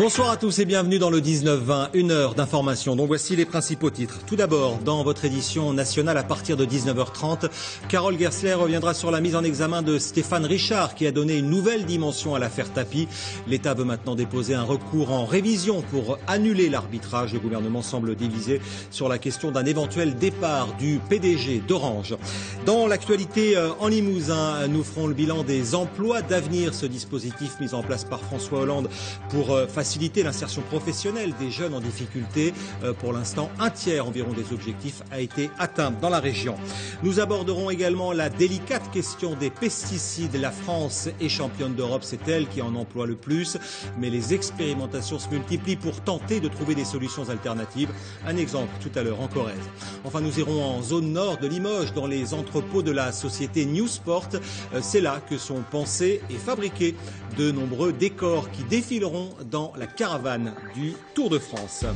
Bonsoir à tous et bienvenue dans le 19-20, une heure d'information dont voici les principaux titres. Tout d'abord, dans votre édition nationale à partir de 19h30, Carole Gersler reviendra sur la mise en examen de Stéphane Richard qui a donné une nouvelle dimension à l'affaire Tapie. L'État veut maintenant déposer un recours en révision pour annuler l'arbitrage. Le gouvernement semble divisé sur la question d'un éventuel départ du PDG d'Orange. Dans l'actualité en Limousin, nous ferons le bilan des emplois d'avenir, ce dispositif mis en place par François Hollande pour faciliter l'insertion professionnelle des jeunes en difficulté. Pour l'instant, un tiers environ des objectifs a été atteint dans la région. Nous aborderons également la délicate question des pesticides. La France est championne d'Europe, c'est elle qui en emploie le plus, mais les expérimentations se multiplient pour tenter de trouver des solutions alternatives. Un exemple tout à l'heure en Corrèze. Enfin, nous irons en zone nord de Limoges, dans les entrepôts de la société Newsport. C'est là que sont pensés et fabriqués de nombreux décors qui défileront dans la caravane du Tour de France.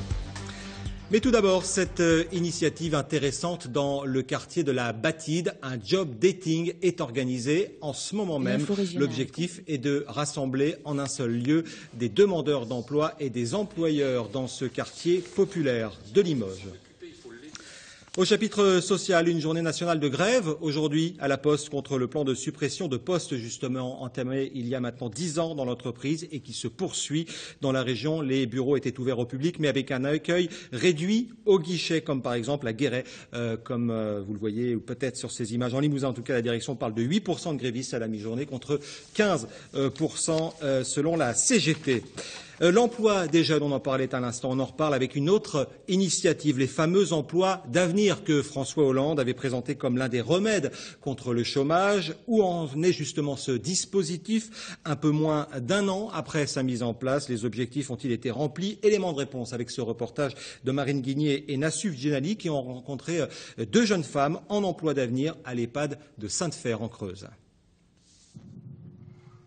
Mais tout d'abord, cette initiative intéressante dans le quartier de la Batide, un job dating est organisé en ce moment même. L'objectif est de rassembler en un seul lieu des demandeurs d'emploi et des employeurs dans ce quartier populaire de Limoges. Au chapitre social, une journée nationale de grève aujourd'hui à la Poste contre le plan de suppression de postes justement entamé il y a maintenant 10 ans dans l'entreprise et qui se poursuit dans la région. Les bureaux étaient ouverts au public mais avec un accueil réduit au guichet comme par exemple à Guéret, comme vous le voyez ou peut-être sur ces images. En Limousin, en tout cas, la direction parle de 8% de grévistes à la mi-journée contre 15% selon la CGT. L'emploi des jeunes, on en parlait à l'instant, on en reparle avec une autre initiative, les fameux emplois d'avenir que François Hollande avait présenté comme l'un des remèdes contre le chômage. Où en est justement ce dispositif? Un peu moins d'un an après sa mise en place, les objectifs ont-ils été remplis? Élément de réponse avec ce reportage de Marine Guigné et Nassuf Djenali qui ont rencontré deux jeunes femmes en emploi d'avenir à l'EHPAD de Sainte-Fère en Creuse.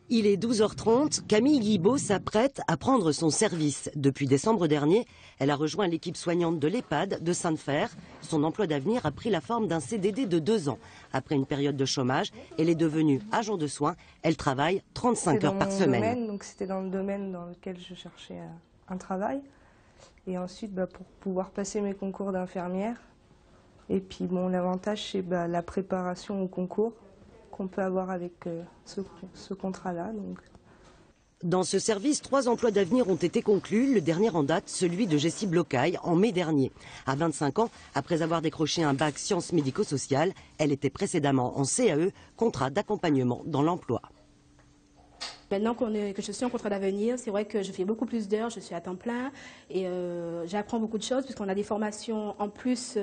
Il est 12h30, Camille Guibaud s'apprête à prendre son service. Depuis décembre dernier, elle a rejoint l'équipe soignante de l'EHPAD de Sainte-Fère. Son emploi d'avenir a pris la forme d'un CDD de 2 ans. Après une période de chômage, elle est devenue agent de soins. Elle travaille 35 heures par semaine. Donc c'était dans le domaine dans lequel je cherchais un travail. Et ensuite, pour pouvoir passer mes concours d'infirmière. Et puis bon, l'avantage, c'est la préparation au concours qu'on peut avoir avec ce contrat-là. Dans ce service, 3 emplois d'avenir ont été conclus. Le dernier en date, celui de Jessie Blocaille, en mai dernier. À 25 ans, après avoir décroché un bac sciences médico-sociales, elle était précédemment en CAE, contrat d'accompagnement dans l'emploi. Maintenant que je suis en contrat d'avenir, c'est vrai que je fais beaucoup plus d'heures, je suis à temps plein et j'apprends beaucoup de choses puisqu'on a des formations en plus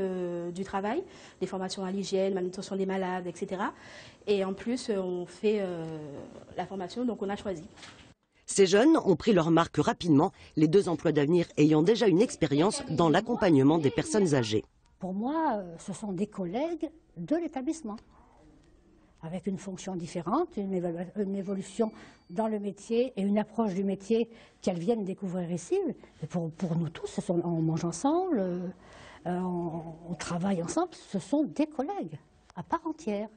du travail, des formations à l'hygiène, manutention des malades, etc. Et en plus, on fait la formation, donc on a choisi. Ces jeunes ont pris leur marque rapidement, les 2 emplois d'avenir ayant déjà une expérience dans l'accompagnement des personnes âgées. Pour moi, ce sont des collègues de l'établissement, avec une fonction différente, une évolution dans le métier et une approche du métier qu'elles viennent découvrir ici. Et pour nous tous, on mange ensemble, on travaille ensemble, ce sont des collègues à part entière.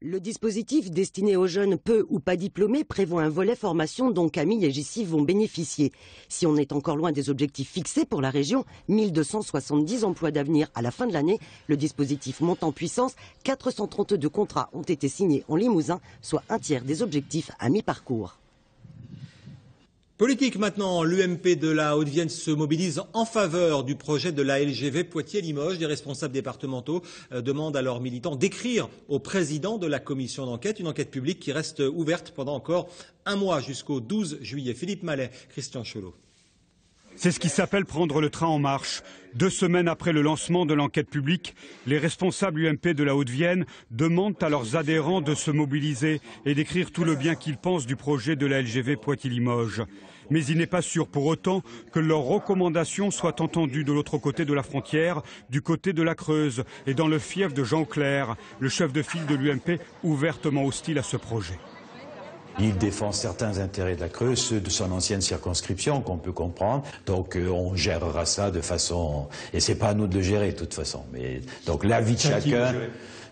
Le dispositif destiné aux jeunes peu ou pas diplômés prévoit un volet formation dont Camille et Jessie vont bénéficier. Si on est encore loin des objectifs fixés pour la région, 1270 emplois d'avenir à la fin de l'année, le dispositif monte en puissance. 432 contrats ont été signés en Limousin, soit un tiers des objectifs à mi-parcours. Politique maintenant, l'UMP de la Haute-Vienne se mobilise en faveur du projet de la LGV Poitiers-Limoges. Les responsables départementaux demandent à leurs militants d'écrire au président de la commission d'enquête, une enquête publique qui reste ouverte pendant encore un mois jusqu'au 12 juillet. Philippe Mallet, Christian Chelot. C'est ce qui s'appelle prendre le train en marche. 2 semaines après le lancement de l'enquête publique, les responsables UMP de la Haute-Vienne demandent à leurs adhérents de se mobiliser et d'écrire tout le bien qu'ils pensent du projet de la LGV Poitiers-Limoges. Mais il n'est pas sûr pour autant que leurs recommandations soient entendues de l'autre côté de la frontière, du côté de la Creuse et dans le fief de Jean Clair, le chef de file de l'UMP ouvertement hostile à ce projet. Il défend certains intérêts de la Creuse, ceux de son ancienne circonscription qu'on peut comprendre. Donc on gérera ça de façon... Et c'est pas à nous de le gérer de toute façon. Mais donc l'avis de chacun...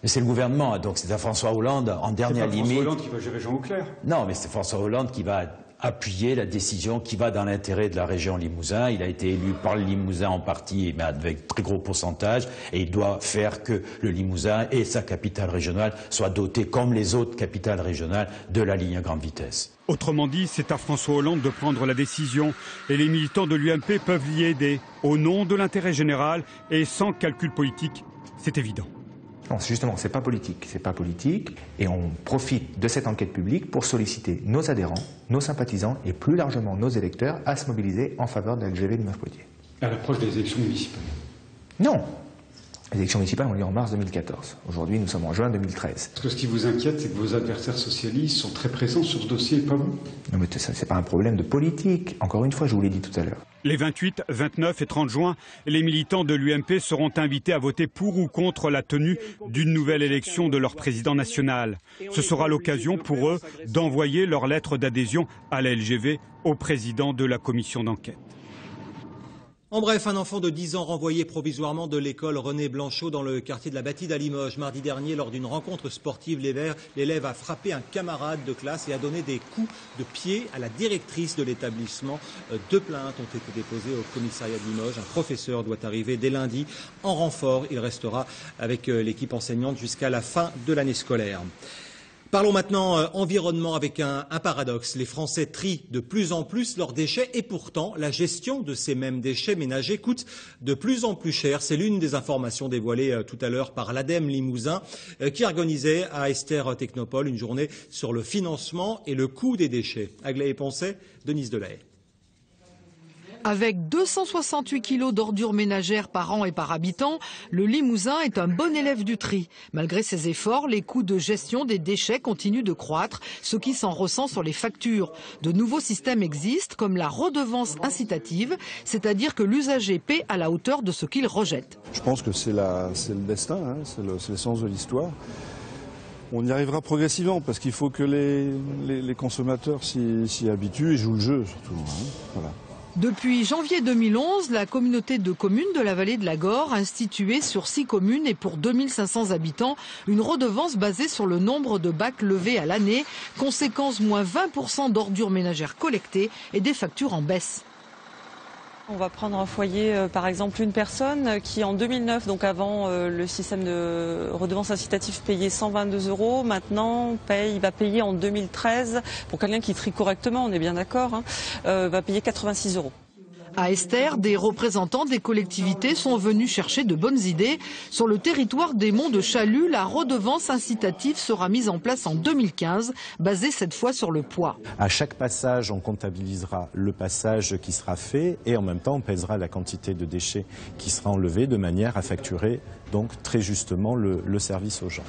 Mais c'est le gouvernement, donc c'est à François Hollande en dernière limite. C'est pas François Hollande qui va gérer Jean Clair. Non, mais c'est François Hollande qui va appuyer la décision qui va dans l'intérêt de la région Limousin. Il a été élu par le Limousin en partie, mais avec très gros pourcentage, et il doit faire que le Limousin et sa capitale régionale soient dotés, comme les autres capitales régionales, de la ligne à grande vitesse. Autrement dit, c'est à François Hollande de prendre la décision et les militants de l'UMP peuvent l'y aider au nom de l'intérêt général et sans calcul politique, c'est évident. Non, justement, c'est pas politique, et on profite de cette enquête publique pour solliciter nos adhérents, nos sympathisants et plus largement nos électeurs à se mobiliser en faveur de la LGV Limoges-Poitiers. À l'approche des élections municipales? Non. Les élections municipales ont lieu en mars 2014. Aujourd'hui, nous sommes en juin 2013. Parce que ce qui vous inquiète, c'est que vos adversaires socialistes sont très présents sur ce dossier et pas vous. Non, mais ça, c'est pas un problème de politique. Encore une fois, je vous l'ai dit tout à l'heure. Les 28, 29 et 30 juin, les militants de l'UMP seront invités à voter pour ou contre la tenue d'une nouvelle élection de leur président national. Ce sera l'occasion pour eux d'envoyer leur lettre d'adhésion à la LGV au président de la commission d'enquête. En bref, un enfant de 10 ans renvoyé provisoirement de l'école René Blanchot dans le quartier de la Bâtide à Limoges. Mardi dernier, lors d'une rencontre sportive, l'élève a frappé un camarade de classe et a donné des coups de pied à la directrice de l'établissement. 2 plaintes ont été déposées au commissariat de Limoges. Un professeur doit arriver dès lundi en renfort. Il restera avec l'équipe enseignante jusqu'à la fin de l'année scolaire. Parlons maintenant environnement avec un paradoxe. Les Français trient de plus en plus leurs déchets et pourtant la gestion de ces mêmes déchets ménagers coûte de plus en plus cher. C'est l'une des informations dévoilées tout à l'heure par l'ADEME Limousin qui organisait à Esther Technopole une journée sur le financement et le coût des déchets. Aglaé Poncet, Denise Delahaye. Avec 268 kilos d'ordures ménagères par an et par habitant, le Limousin est un bon élève du tri. Malgré ses efforts, les coûts de gestion des déchets continuent de croître, ce qui s'en ressent sur les factures. De nouveaux systèmes existent, comme la redevance incitative, c'est-à-dire que l'usager paie à la hauteur de ce qu'il rejette. Je pense que c'est le destin, hein, c'est le sens de l'histoire. On y arrivera progressivement parce qu'il faut que les consommateurs s'y habituent et jouent le jeu surtout. Hein, voilà. Depuis janvier 2011, la communauté de communes de la vallée de la Gore a institué sur 6 communes et pour 2500 habitants une redevance basée sur le nombre de bacs levés à l'année. Conséquence, moins 20% d'ordures ménagères collectées et des factures en baisse. On va prendre un foyer, par exemple une personne qui en 2009, donc avant le système de redevance incitative, payait 122 €. Maintenant, il va payer en 2013, pour quelqu'un qui trie correctement, on est bien d'accord, hein, va payer 86 €. À Esther, des représentants des collectivités sont venus chercher de bonnes idées. Sur le territoire des monts de Chalut, la redevance incitative sera mise en place en 2015, basée cette fois sur le poids. À chaque passage, on comptabilisera le passage qui sera fait et en même temps, on pèsera la quantité de déchets qui sera enlevée de manière à facturer donc très justement le service aux gens.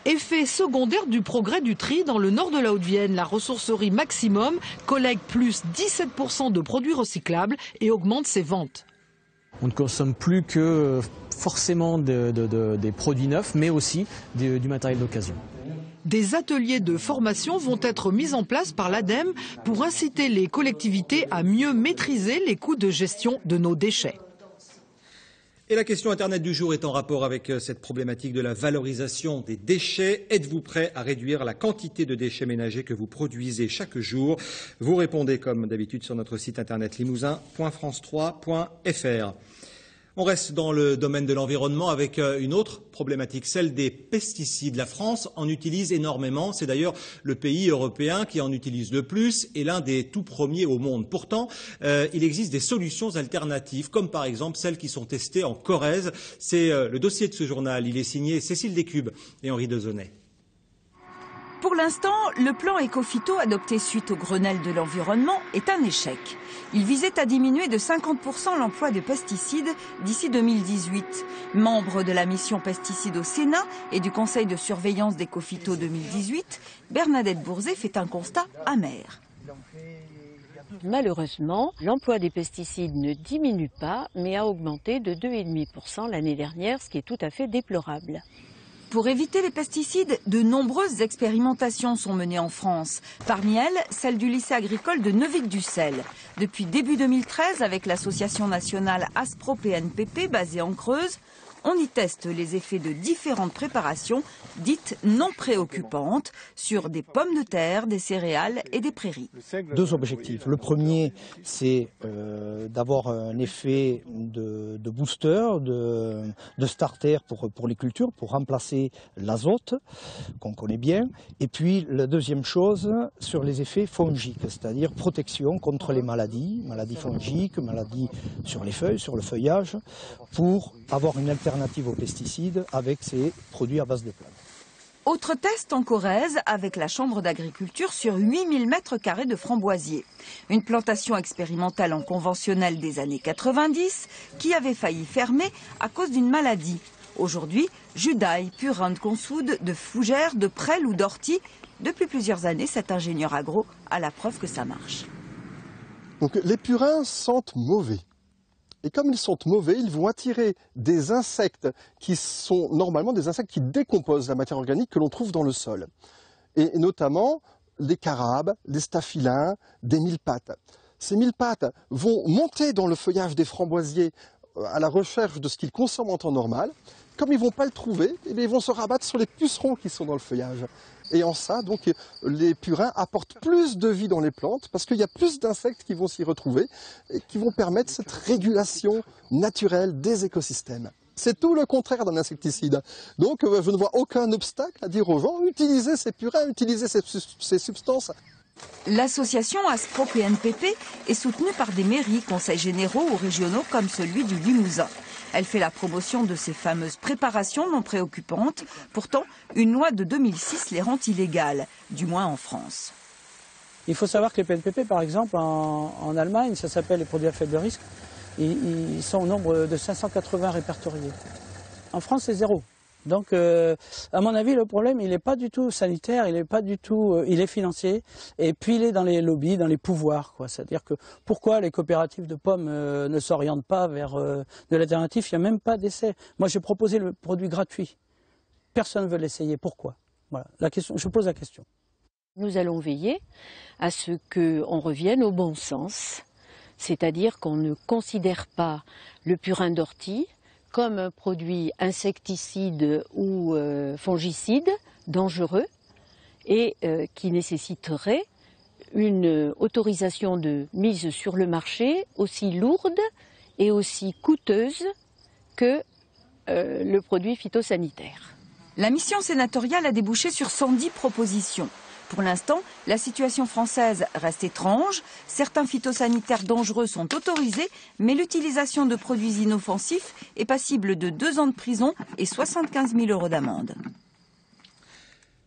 Effet secondaire du progrès du tri dans le nord de la Haute-Vienne, la ressourcerie Maximum collecte plus 17% de produits recyclables et augmente ses ventes. On ne consomme plus que forcément des produits neufs, mais aussi du matériel d'occasion. Des ateliers de formation vont être mis en place par l'ADEME pour inciter les collectivités à mieux maîtriser les coûts de gestion de nos déchets. Et la question Internet du jour est en rapport avec cette problématique de la valorisation des déchets. Êtes-vous prêt à réduire la quantité de déchets ménagers que vous produisez chaque jour? Vous répondez comme d'habitude sur notre site internet limousin.france3.fr. On reste dans le domaine de l'environnement avec une autre problématique, celle des pesticides. La France en utilise énormément. C'est d'ailleurs le pays européen qui en utilise le plus et l'un des tout premiers au monde. Pourtant, il existe des solutions alternatives, comme par exemple celles qui sont testées en Corrèze. C'est le dossier de ce journal. Il est signé Cécile Descubes et Henri Dezonnet. Pour l'instant, le plan Écophyto adopté suite au Grenelle de l'environnement est un échec. Il visait à diminuer de 50% l'emploi de pesticides d'ici 2018. Membre de la mission pesticides au Sénat et du conseil de surveillance d'Écophyto 2018, Bernadette Bourzet fait un constat amer. Malheureusement, l'emploi des pesticides ne diminue pas, mais a augmenté de 2,5% l'année dernière, ce qui est tout à fait déplorable. Pour éviter les pesticides, de nombreuses expérimentations sont menées en France. Parmi elles, celle du lycée agricole de Neuvic-du-Sel. Depuis début 2013, avec l'association nationale Aspro-PNPP basée en Creuse, on y teste les effets de différentes préparations dites non préoccupantes sur des pommes de terre, des céréales et des prairies. Deux objectifs. Le premier, c'est d'avoir un effet de booster, de starter pour les cultures, pour remplacer l'azote qu'on connaît bien. Et puis la deuxième chose, sur les effets fongiques, c'est-à-dire protection contre les maladies fongiques, maladies sur les feuilles, sur le feuillage, pour avoir une alternative aux pesticides avec ces produits à base de plantes. Autre test en Corrèze avec la Chambre d'agriculture sur 8000 m² de framboisiers. Une plantation expérimentale en conventionnel des années 90 qui avait failli fermer à cause d'une maladie. Aujourd'hui, jus d'ail, purin de consoude, de fougères, de prêle ou d'ortie. Depuis plusieurs années, cet ingénieur agro a la preuve que ça marche. Donc les purins sentent mauvais. Et comme ils sont mauvais, ils vont attirer des insectes qui sont normalement des insectes qui décomposent la matière organique que l'on trouve dans le sol. Et notamment les carabes, les staphylins, des mille-pattes. Ces mille-pattes vont monter dans le feuillage des framboisiers à la recherche de ce qu'ils consomment en temps normal. Comme ils ne vont pas le trouver, ils vont se rabattre sur les pucerons qui sont dans le feuillage. Et en ça, donc, les purins apportent plus de vie dans les plantes parce qu'il y a plus d'insectes qui vont s'y retrouver et qui vont permettre cette régulation naturelle des écosystèmes. C'est tout le contraire d'un insecticide. Donc je ne vois aucun obstacle à dire aux gens, utilisez ces purins, utilisez ces substances. L'association ASPRO-PNPP est soutenue par des mairies, conseils généraux ou régionaux comme celui du Limousin. Elle fait la promotion de ces fameuses préparations non préoccupantes. Pourtant, une loi de 2006 les rend illégales, du moins en France. Il faut savoir que les PNPP, par exemple, en Allemagne, ça s'appelle les produits à faible risque. Ils sont au nombre de 580 répertoriés. En France, c'est 0. Donc, à mon avis, le problème, il n'est pas du tout sanitaire, il est financier, et puis il est dans les lobbies, dans les pouvoirs, quoi. C'est-à-dire que pourquoi les coopératives de pommes ne s'orientent pas vers de l'alternatif? Il n'y a même pas d'essai. Moi, j'ai proposé le produit gratuit. Personne ne veut l'essayer. Pourquoi? Voilà. Je pose la question. Nous allons veiller à ce qu'on revienne au bon sens, c'est-à-dire qu'on ne considère pas le purin d'ortie comme un produit insecticide ou fongicide dangereux et qui nécessiterait une autorisation de mise sur le marché aussi lourde et aussi coûteuse que le produit phytosanitaire. La mission sénatoriale a débouché sur 110 propositions. Pour l'instant, la situation française reste étrange. Certains phytosanitaires dangereux sont autorisés, mais l'utilisation de produits inoffensifs est passible de 2 ans de prison et 75 000 € d'amende.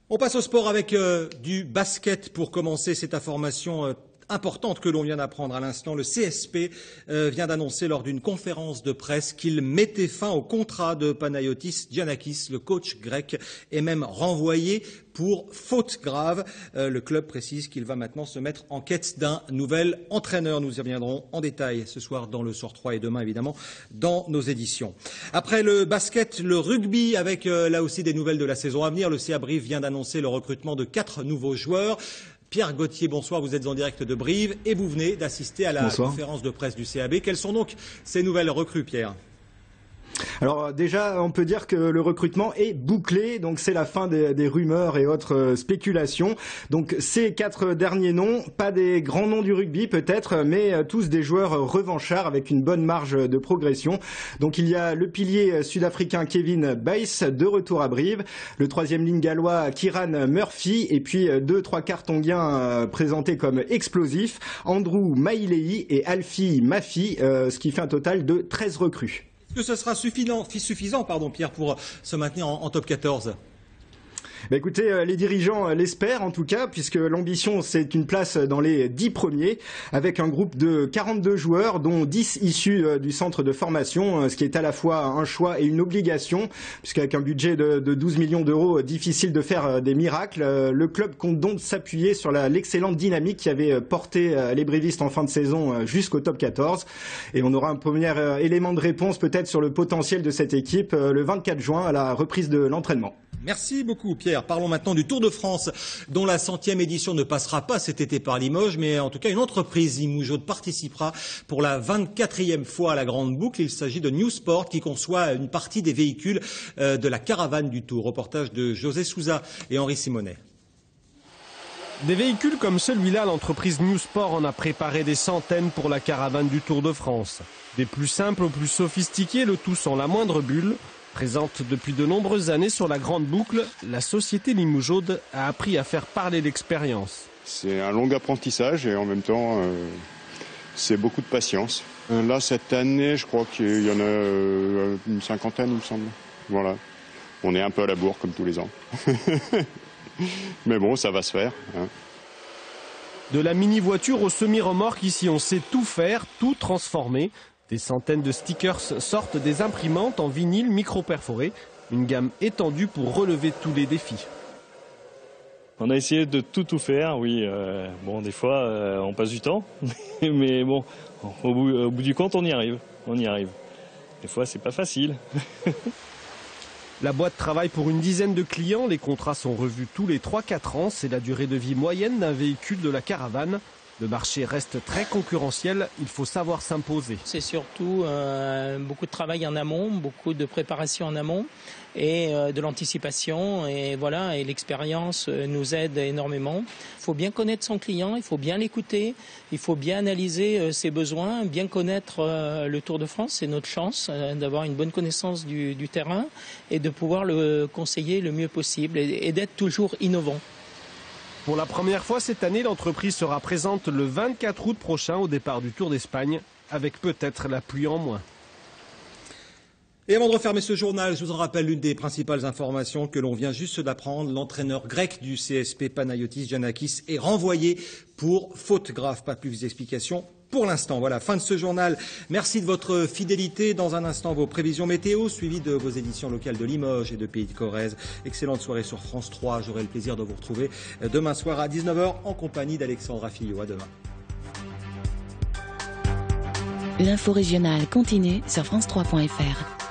On passe au sport avec du basket pour commencer cette information importante que l'on vient d'apprendre à l'instant. Le CSP vient d'annoncer lors d'une conférence de presse qu'il mettait fin au contrat de Panayotis Giannakis. Le coach grec est même renvoyé pour faute grave. Le club précise qu'il va maintenant se mettre en quête d'un nouvel entraîneur. Nous y reviendrons en détail ce soir dans le Soir 3 et demain évidemment dans nos éditions. Après le basket, le rugby avec là aussi des nouvelles de la saison à venir. Le CA Brive vient d'annoncer le recrutement de 4 nouveaux joueurs. Pierre Gauthier, bonsoir, vous êtes en direct de Brive et vous venez d'assister à la conférence de presse du CAB. Quelles sont donc ces nouvelles recrues, Pierre ? Alors déjà, on peut dire que le recrutement est bouclé, donc c'est la fin des rumeurs et autres spéculations. Donc ces 4 derniers noms, pas des grands noms du rugby peut-être, mais tous des joueurs revanchards avec une bonne marge de progression. Donc il y a le pilier sud-africain Kevin Bass de retour à Brive, le 3e ligne gallois Kieran Murphy et puis 2-3 quarts tongiens présentés comme explosifs, Andrew Mailei et Alfie Mafi, ce qui fait un total de 13 recrues. Est-ce que ce sera suffisant, Pierre, pour se maintenir en top 14 ? Bah écoutez, les dirigeants l'espèrent en tout cas, puisque l'ambition c'est une place dans les 10 premiers, avec un groupe de 42 joueurs, dont 10 issus du centre de formation, ce qui est à la fois un choix et une obligation, puisqu'avec un budget de 12 millions d'euros, difficile de faire des miracles. Le club compte donc s'appuyer sur l'excellente dynamique qui avait porté les brivistes en fin de saison jusqu'au top 14. Et on aura un premier élément de réponse peut-être sur le potentiel de cette équipe le 24 juin à la reprise de l'entraînement. Merci beaucoup Pierre. Parlons maintenant du Tour de France, dont la 100e édition ne passera pas cet été par Limoges, mais en tout cas une entreprise limougeaud participera pour la 24e fois à la Grande Boucle. Il s'agit de New Sport qui conçoit une partie des véhicules de la caravane du Tour. Reportage de José Souza et Henri Simonet. Des véhicules comme celui-là, l'entreprise New Sport en a préparé des centaines pour la caravane du Tour de France. Des plus simples aux plus sophistiqués, le tout sans la moindre bulle. Présente depuis de nombreuses années sur la Grande Boucle, la société limougeaude a appris à faire parler l'expérience. C'est un long apprentissage et en même temps, c'est beaucoup de patience. Là, cette année, je crois qu'il y en a une cinquantaine, il me semble. Voilà. On est un peu à la bourre, comme tous les ans. Mais bon, ça va se faire. Hein. De la mini-voiture au semi-remorque, ici on sait tout faire, tout transformer. Des centaines de stickers sortent des imprimantes en vinyle micro-perforé, une gamme étendue pour relever tous les défis. On a essayé de tout faire, oui. Bon, des fois, on passe du temps, mais bon, au bout du compte, on y arrive. On y arrive. Des fois, c'est pas facile. La boîte travaille pour une dizaine de clients. Les contrats sont revus tous les 3-4 ans. C'est la durée de vie moyenne d'un véhicule de la caravane. Le marché reste très concurrentiel, il faut savoir s'imposer. C'est surtout beaucoup de travail en amont, beaucoup de préparation en amont et de l'anticipation. Et voilà, et l'expérience nous aide énormément. Il faut bien connaître son client, il faut bien l'écouter, il faut bien analyser ses besoins, bien connaître le Tour de France. C'est notre chance d'avoir une bonne connaissance du terrain et de pouvoir le conseiller le mieux possible et d'être toujours innovant. Pour la première fois cette année, l'entreprise sera présente le 24 août prochain au départ du Tour d'Espagne, avec peut-être la pluie en moins. Et avant de refermer ce journal, je vous en rappelle l'une des principales informations que l'on vient juste d'apprendre. L'entraîneur grec du CSP Panayotis Giannakis est renvoyé pour faute grave. Pas plus d'explications pour l'instant. Voilà, fin de ce journal. Merci de votre fidélité. Dans un instant, vos prévisions météo, suivies de vos éditions locales de Limoges et de Pays de Corrèze. Excellente soirée sur France 3. J'aurai le plaisir de vous retrouver demain soir à 19h en compagnie d'Alexandra Fillot. À demain. L'info régionale continue sur France3.fr.